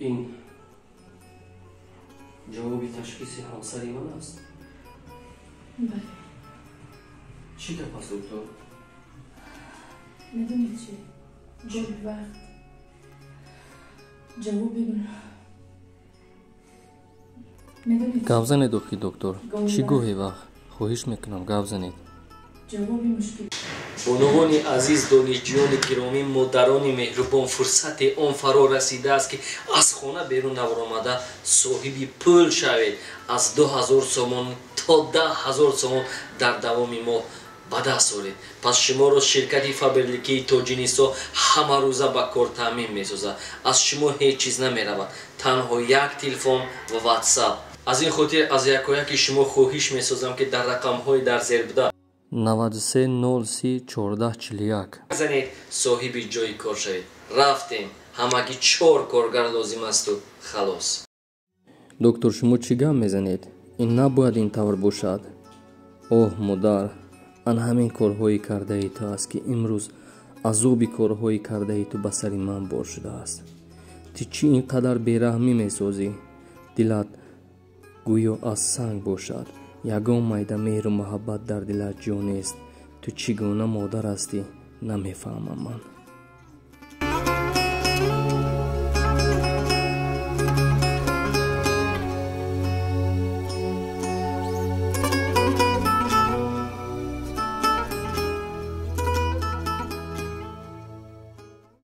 این جوابی تشخیص همسری من است؟ بله. چی که پس دکتر؟ میدونید چی؟ جایی وقت جواب بدون میدونید گپ زنید اوکی دکتر. چی گوهی وقت؟ خواهش میکنم گپ زنید. جوابی مشکل بانوان عزیز، دانشجویان گرامی، مادران مهربان، فرصت آن فرا رسیده است که از خانه بیرون نبرآمده صاحب پول شوید. از 2000 سومان تا 10,000 سومان در دوام ماه به دست آورید. پس شما را شرکت فابریکی تاجینستا همه روزه به کار تامین می‌سازد. از شما هیچ چیز نمی‌رود، تنها یک تلفن و واتساپ. از این خاطر از یکایک شما خواهش می‌سازم که در رقم‌های در زیر بوده 93 03 14 41 زنید صاحب جای کار شوید. رفتیم، همگی 4 کارگر لازم است و خلاص. دکتر شما چی گپ میزنید؟ این نباید این طور باشد. اوه مادر، آن همین کارهایی کرده ای تو است که امروز عذاب کارهایی کرده ای تو به سر من بار شده است. تو چی اینقدر بیرحمی میسازی؟ دلت گویا از سنگ باشد. یگان میده مهر و محبت در دلت جا نیست. تو چگونه مادر هستی نمیفهمم من.